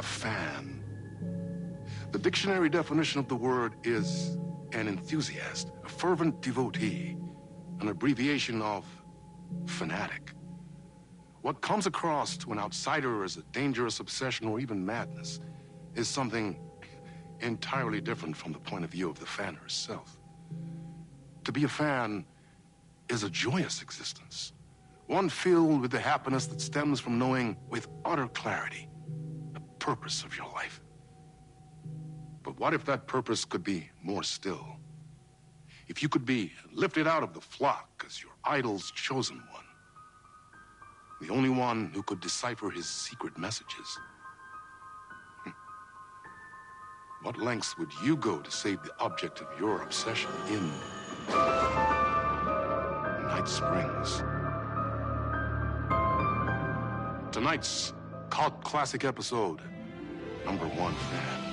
A fan. The dictionary definition of the word is an enthusiast, a fervent devotee, an abbreviation of fanatic. What comes across to an outsider as a dangerous obsession or even madness is something entirely different from the point of view of the fan herself. To be a fan is a joyous existence, one filled with the happiness that stems from knowing with utter clarity the purpose of your life. But what if that purpose could be more still? If you could be lifted out of the flock as your idol's chosen one, the only one who could decipher his secret messages. What lengths would you go to save the object of your obsession in Night Springs? Tonight's cult classic episode, number 1 fan.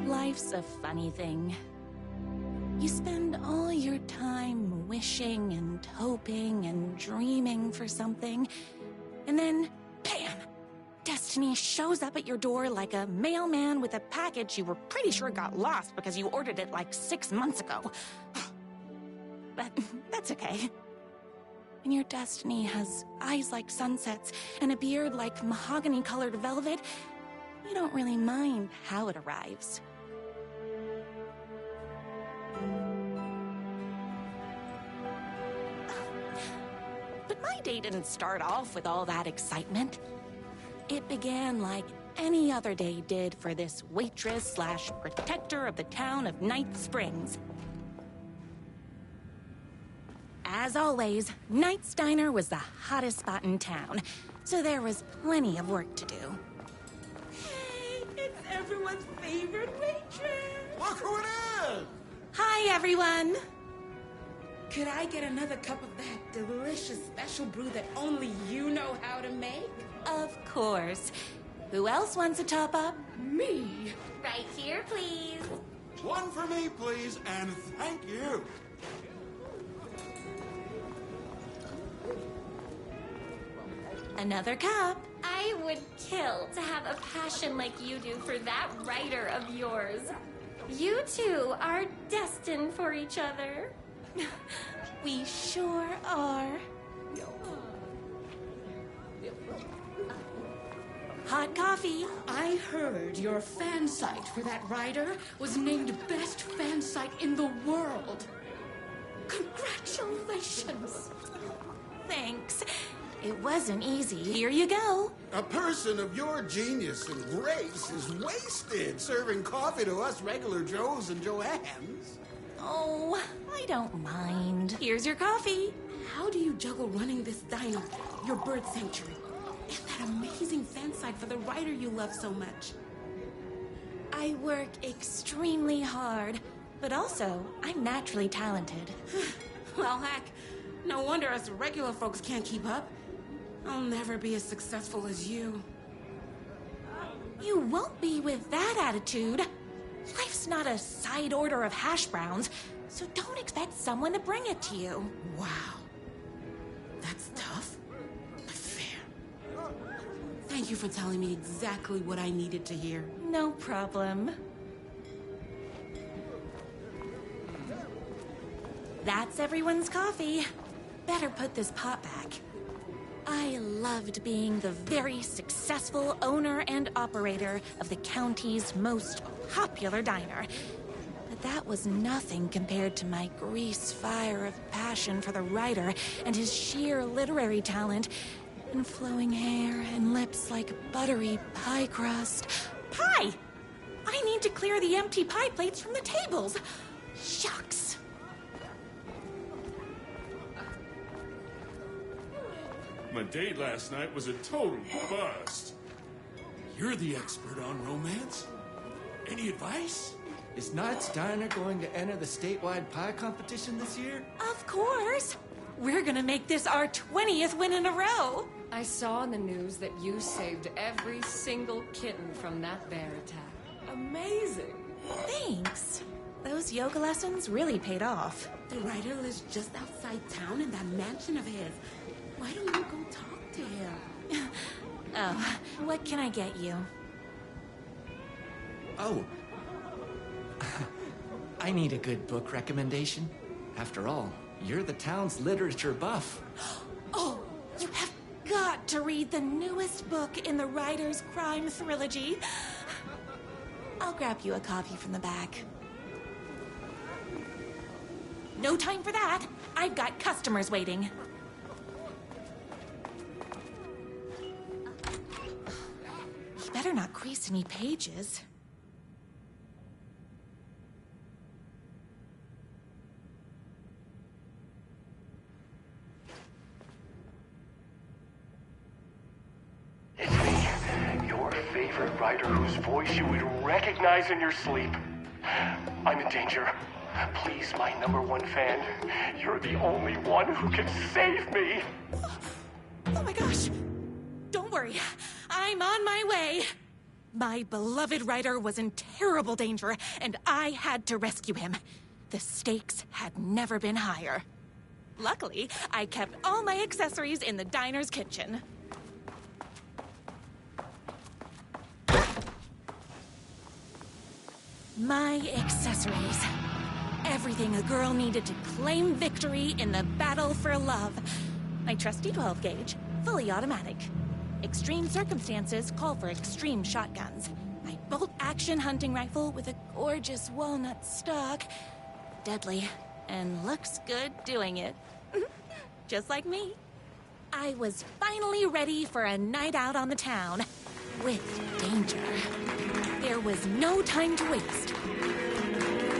Life's a funny thing. You spend all your time wishing and hoping and dreaming for something, and then, bam! Destiny shows up at your door like a mailman with a package you were pretty sure got lost because you ordered it like 6 months ago. But that's okay. And your destiny has eyes like sunsets and a beard like mahogany-colored velvet. You don't really mind how it arrives. But my day didn't start off with all that excitement. It began like any other day did for this waitress/protector of the town of Night Springs. As always, Knight's Diner was the hottest spot in town, so there was plenty of work to do. Hey, it's everyone's favorite waitress! Look who it is! Hi, everyone! Could I get another cup of that delicious special brew that only you know how to make? Of course. Who else wants a top-up? Me? Right here, please. One for me, please, and thank you. Another cup. I would kill to have a passion like you do for that writer of yours. You two are destined for each other. We sure are. Hot coffee. I heard your fan site for that writer was named best fan site in the world. Congratulations. Thanks. It wasn't easy. Here you go. A person of your genius and grace is wasted serving coffee to us regular Joes and Joannes. Oh, I don't mind. Here's your coffee. How do you juggle running this diner, your bird sanctuary, and that amazing fan site for the writer you love so much? I work extremely hard, but also I'm naturally talented. Well, heck, no wonder us regular folks can't keep up. I'll never be as successful as you. You won't be with that attitude. Life's not a side order of hash browns, so don't expect someone to bring it to you. Wow. That's tough, but fair. Thank you for telling me exactly what I needed to hear. No problem. That's everyone's coffee. Better put this pot back. I loved being the very successful owner and operator of the county's most popular diner. But that was nothing compared to my grease fire of passion for the writer and his sheer literary talent, and flowing hair and lips like buttery pie crust. Pie! I need to clear the empty pie plates from the tables. Shucks. My date last night was a total bust. You're the expert on romance. Any advice? Is Knight's Diner going to enter the statewide pie competition this year? Of course! We're gonna make this our 20th win in a row! I saw in the news that you saved every single kitten from that bear attack. Amazing! Thanks. Those yoga lessons really paid off. The writer lives just outside town in that mansion of his. Why don't you go talk to him? Oh, what can I get you? Oh. I need a good book recommendation. After all, you're the town's literature buff. Oh, you have got to read the newest book in the Writer's Crime Trilogy. I'll grab you a copy from the back. No time for that. I've got customers waiting. You better not crease any pages. It's me, your favorite writer whose voice you would recognize in your sleep. I'm in danger. Please, my #1 fan, you're the only one who can save me. Oh my gosh! Don't worry, I'm on my way. My beloved writer was in terrible danger, and I had to rescue him. The stakes had never been higher. Luckily, I kept all my accessories in the diner's kitchen. My accessories. Everything a girl needed to claim victory in the battle for love. My trusty 12 gauge, fully automatic. Extreme circumstances call for extreme shotguns. My bolt-action hunting rifle with a gorgeous walnut stock. Deadly, and looks good doing it. Just like me. I was finally ready for a night out on the town. With danger. There was no time to waste.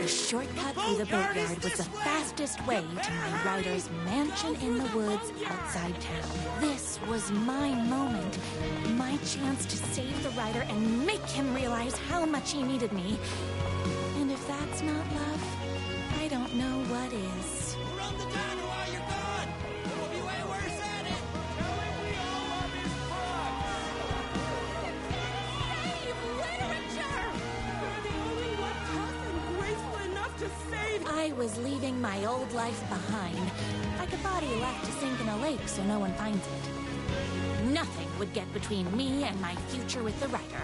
The shortcut through the boatyard was the fastest way to my writer's mansion in the woods outside town. This was my moment, my chance to save the writer and make him realize how much he needed me. And if that's not love, I don't know what is. Run the diner while you're gone! We'll be way worse at it! Tell him we all love his Save literature! You're the only one tough and graceful enough to save. I was leaving my old life behind, like a body left to sink in a lake so no one finds it. Nothing would get between me and my future with the writer.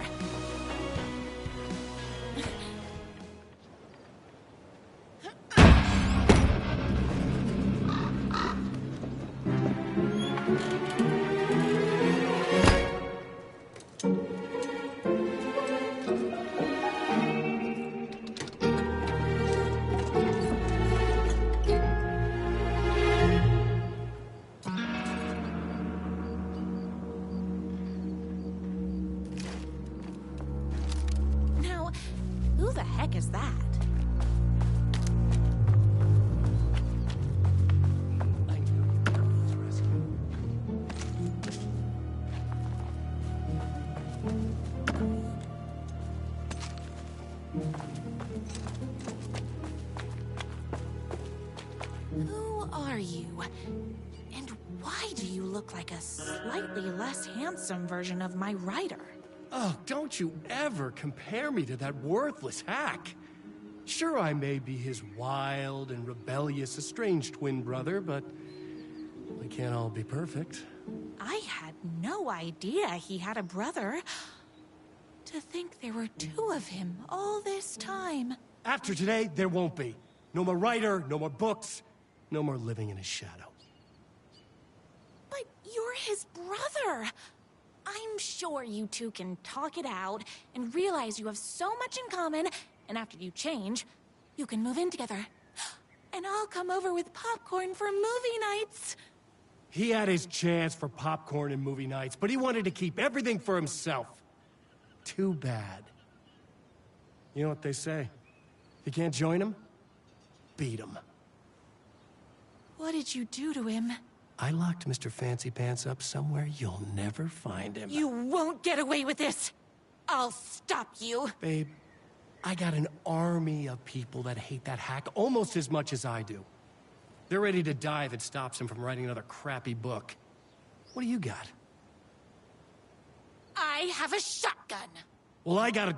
Who the heck is that? I knew he was rescued. Who are you? And why do you look like a slightly less handsome version of my writer? Oh, don't you ever compare me to that worthless hack. Sure, I may be his wild and rebellious estranged twin brother, but we can't all be perfect. I had no idea he had a brother. To think there were two of him all this time. After today, there won't be. No more writer, no more books, no more living in his shadow. But you're his brother. I'm sure you two can talk it out and realize you have so much in common, and after you change, you can move in together. And I'll come over with popcorn for movie nights. He had his chance for popcorn and movie nights, but he wanted to keep everything for himself. Too bad. You know what they say? If you can't join him, beat him. What did you do to him? I locked Mr. Fancy Pants up somewhere you'll never find him. You won't get away with this! I'll stop you! Babe, I got an army of people that hate that hack almost as much as I do. They're ready to die if it stops him from writing another crappy book. What do you got? I have a shotgun. Well, I got a...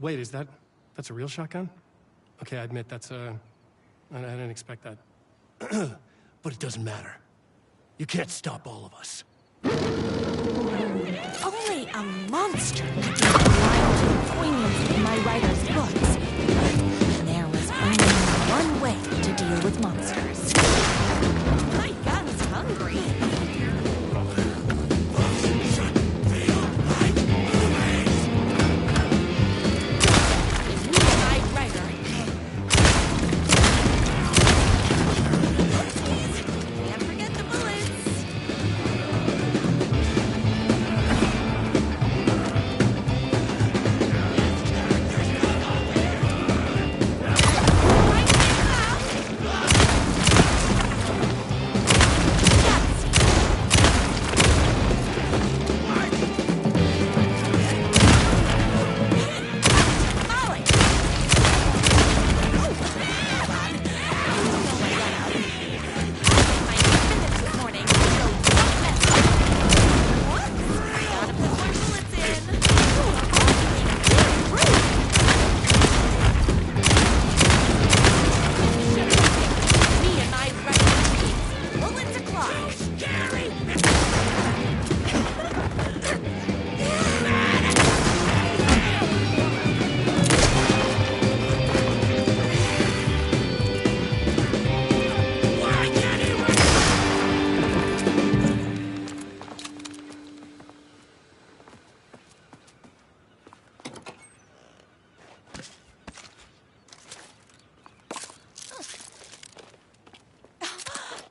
Wait, that's a real shotgun? Okay, I admit I didn't expect that. But it doesn't matter. You can't stop all of us. Only a monster could be blind to the poignancy in my writer's books. And there was only one way to deal with monsters. My gun's hungry.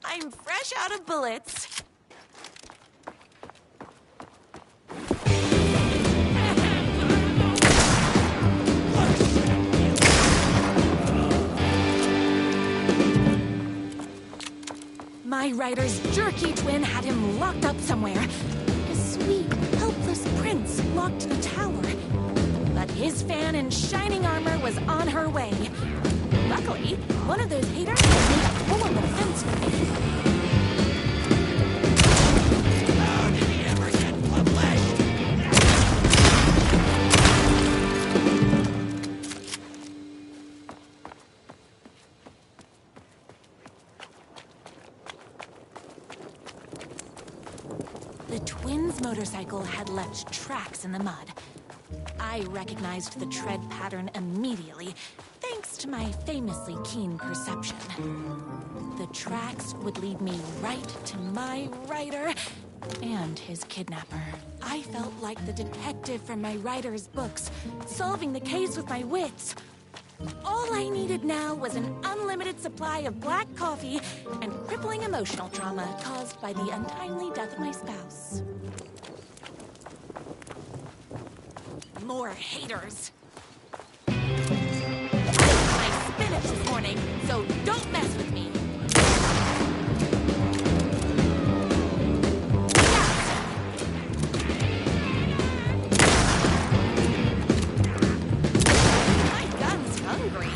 I'm fresh out of bullets. My writer's jerky twin had him locked up somewhere. A sweet, helpless prince locked in a tower. But his fan in shining armor was on her way. Luckily, one of those haters was made a full on the fence for me. How did he ever get published? The twins' motorcycle had left tracks in the mud. I recognized the tread pattern immediately, thanks to my famously keen perception. The tracks would lead me right to my writer and his kidnapper. I felt like the detective from my writer's books, solving the case with my wits. All I needed now was an unlimited supply of black coffee and crippling emotional trauma caused by the untimely death of my spouse. More haters. I ate my spinach this morning, so don't mess with me. My gun's hungry.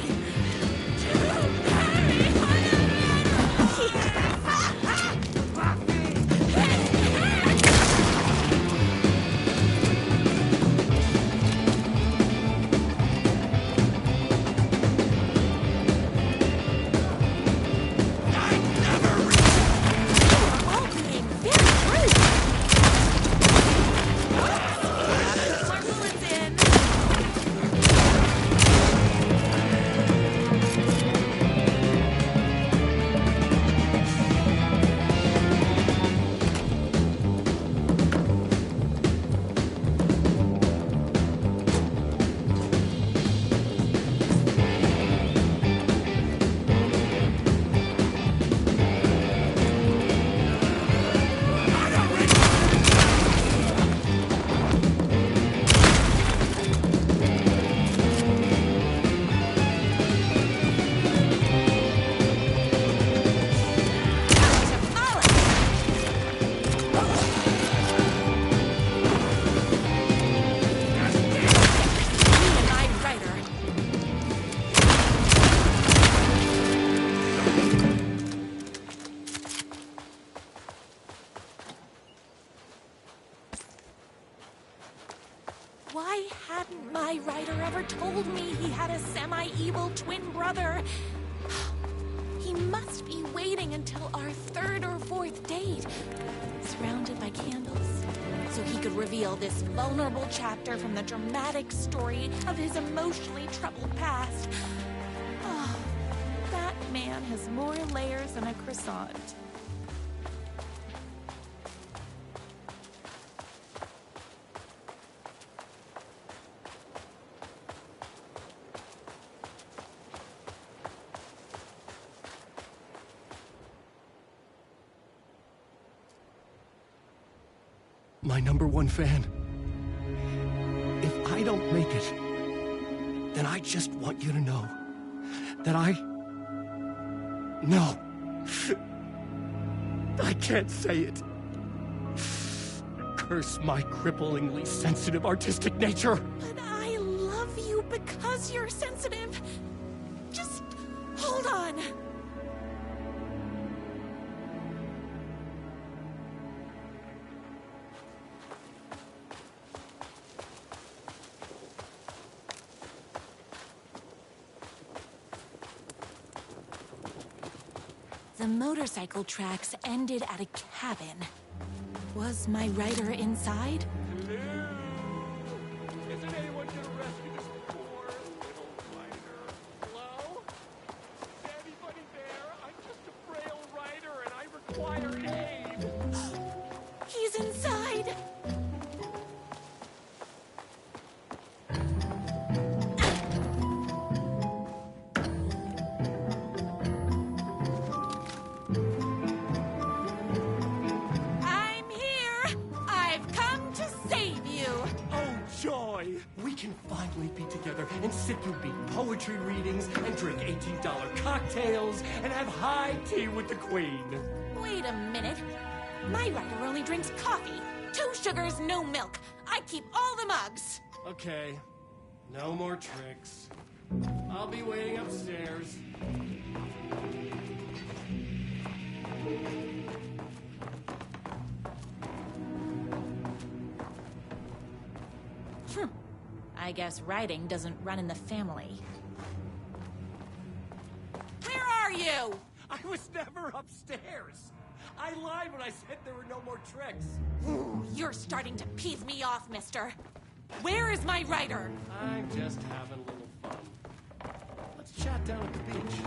hadn't my writer ever told me he had a semi-evil twin brother? He must be waiting until our 3rd or 4th date, surrounded by candles, so he could reveal this vulnerable chapter from the dramatic story of his emotionally troubled past. Oh, that man has more layers than a croissant. My #1 fan. If I don't make it, then I just want you to know that No. I can't say it. Curse my cripplingly sensitive artistic nature. But I love you because you're sensitive. Just hold on. The motorcycle tracks ended at a cabin. Was my writer inside? Hello? Isn't anyone gonna rescue this poor little writer? Hello? Is anybody there? I'm just a frail writer and I require aid. He's inside. We can finally be together and sit through beat poetry readings and drink $18 cocktails and have high tea with the Queen. Wait a minute. My writer only drinks coffee. 2 sugars, no milk. I keep all the mugs. Okay. No more tricks. I'll be waiting upstairs. I guess writing doesn't run in the family. Where are you? I was never upstairs. I lied when I said there were no more tricks. Ooh, you're starting to piss me off, mister. Where is my writer? I'm just having a little fun. Let's chat down at the beach.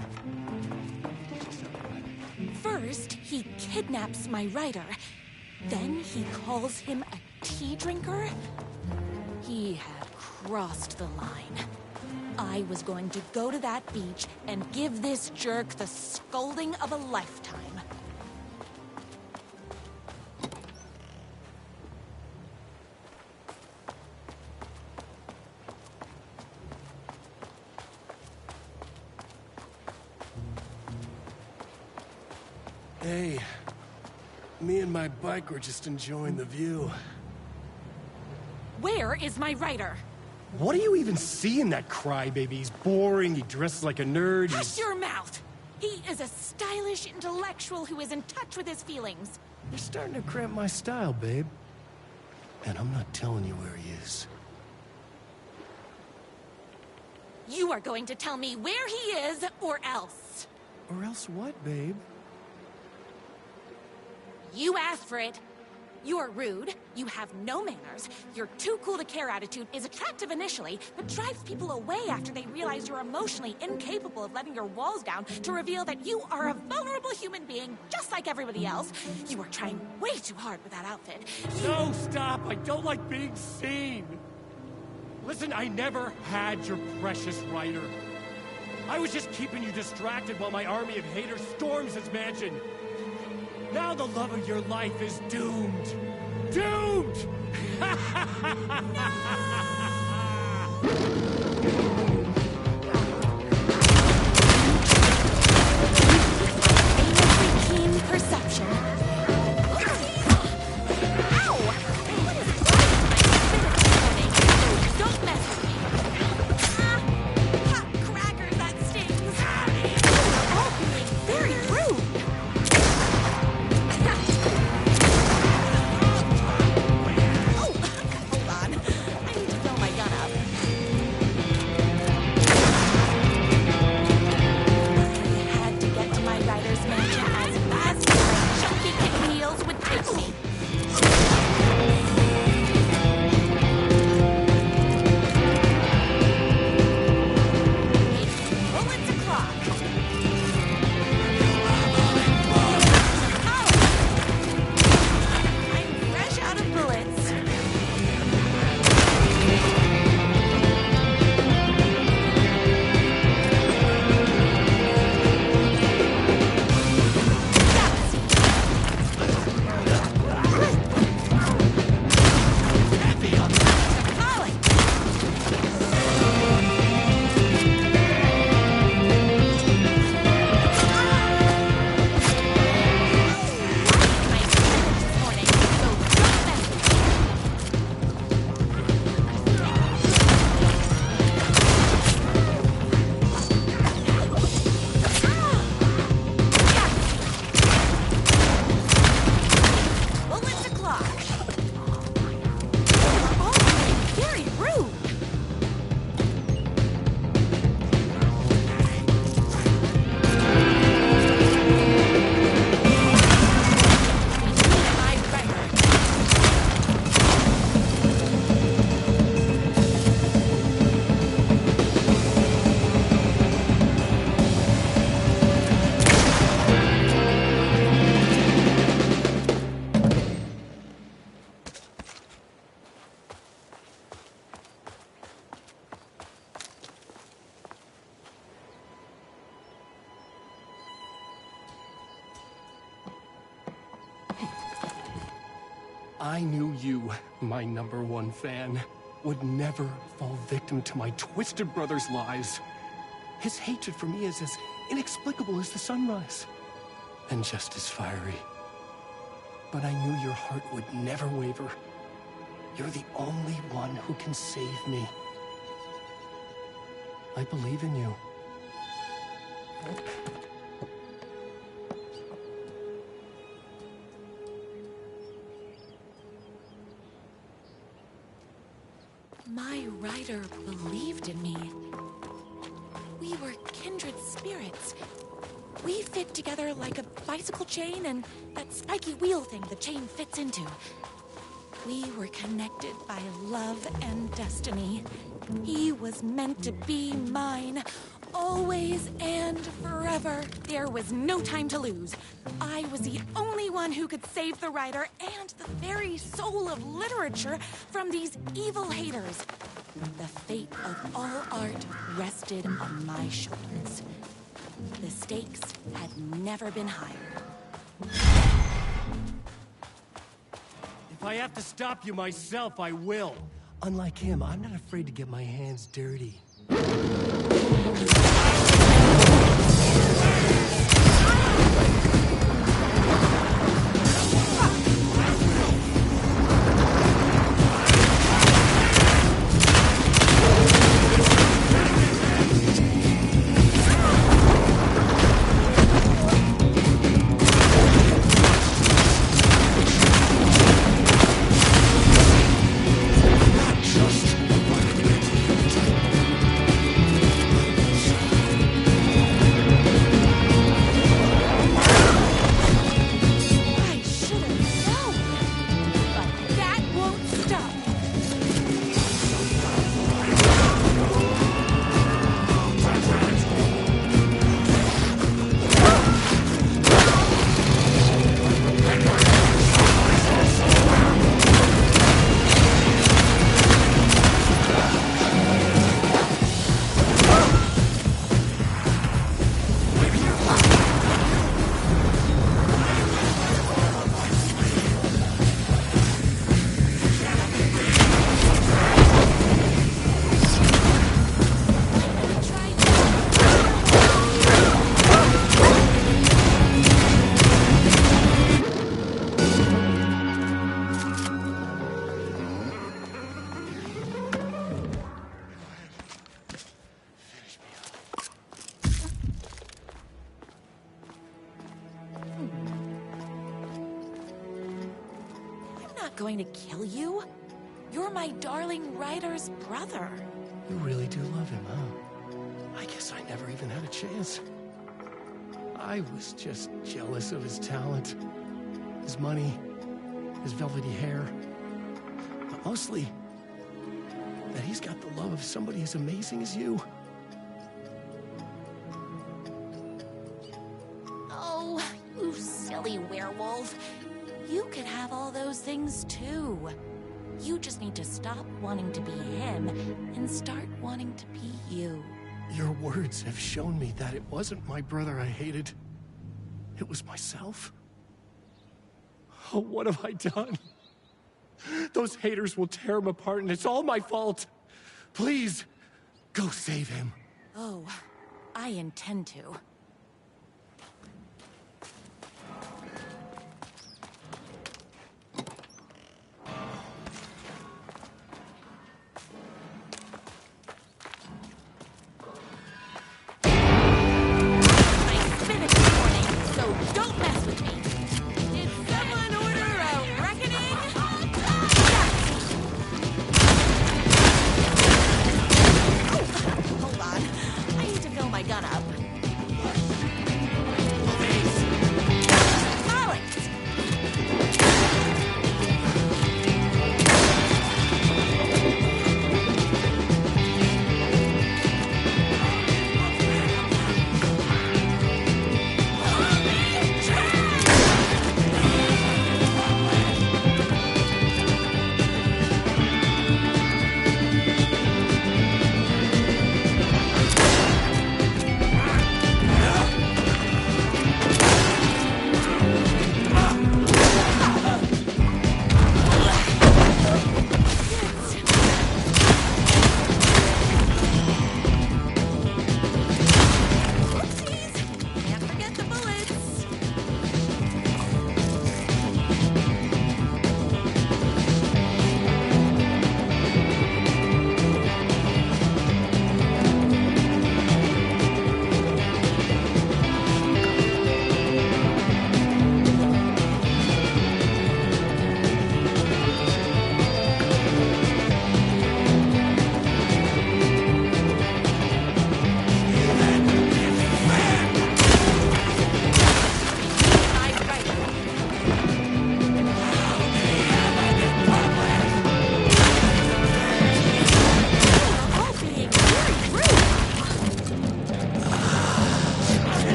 First, he kidnaps my writer. Then he calls him a tea drinker. He had crossed the line. I was going to go to that beach and give this jerk the scolding of a lifetime. Hey, me and my bike were just enjoying the view. Where is my writer? What do you even see in that crybaby? He's boring, he dresses like a nerd, Hush your mouth! He is a stylish intellectual who is in touch with his feelings. You're starting to cramp my style, babe. And I'm not telling you where he is. You are going to tell me where he is, or else. Or else what, babe? You asked for it. You are rude, you have no manners, your too cool to care attitude is attractive initially, but drives people away after they realize you're emotionally incapable of letting your walls down to reveal that you are a vulnerable human being just like everybody else. You are trying way too hard with that outfit. No, stop! I don't like being seen! Listen, I never had your precious writer. I was just keeping you distracted while my army of haters storms his mansion. Now the love of your life is doomed. Doomed! Keen perception. Ow! What is wrong? Don't mess with me. Hot crackers, that stings. You're all being very rude. Oh, hold on. I need to fill my gun up. I knew you, my #1 fan, would never fall victim to my twisted brother's lies. His hatred for me is as inexplicable as the sunrise, and just as fiery. But I knew your heart would never waver. You're the only one who can save me. I believe in you. My rider believed in me. We were kindred spirits. We fit together like a bicycle chain and that spiky wheel thing the chain fits into. We were connected by love and destiny. He was meant to be mine, always and forever. There was no time to lose. I was the only one who could save the writer and the very soul of literature from these evil haters. The fate of all art rested on my shoulders. The stakes had never been higher. If I have to stop you myself, I will. Unlike him, I'm not afraid to get my hands dirty. Going to kill you? You're my darling writer's brother. You really do love him, huh? I guess I never even had a chance. I was just jealous of his talent, his money, his velvety hair. But mostly, that he's got the love of somebody as amazing as you. Oh, you silly werewolf. You could have all those things too. You just need to stop wanting to be him and start wanting to be you. Your words have shown me that it wasn't my brother I hated. It was myself. Oh, what have I done? Those haters will tear him apart and it's all my fault. Please, go save him. Oh, I intend to.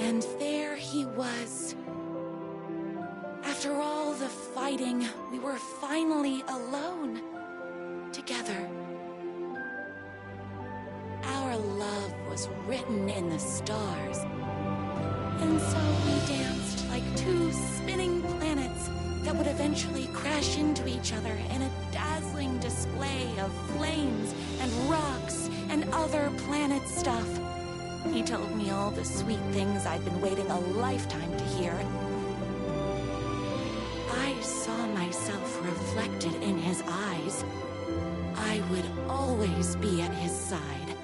And there he was. After all the fighting, we were finally alone. Together. Our love was written in the stars. And so we danced like two spinning planets that would eventually crash into each other in a dazzling display of flames and rocks and other planet stuff. He told me all the sweet things I'd been waiting a lifetime to hear. I saw myself reflected in his eyes. I would always be at his side,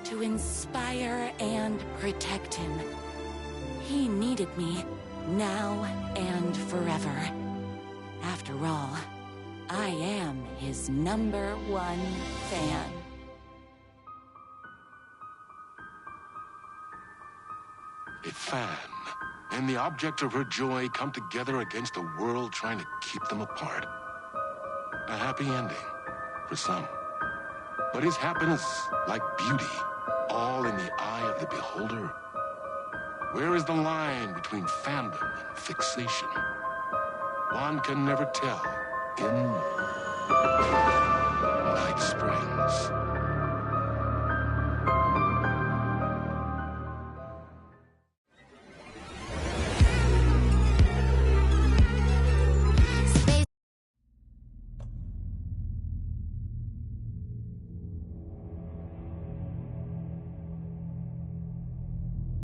to inspire and protect him. He needed me, now and forever. After all, I am his #1 fan. A fan and the object of her joy come together against a world trying to keep them apart. A happy ending for some. But is happiness, like beauty, all in the eye of the beholder? Where is the line between fandom and fixation? One can never tell in Night Springs.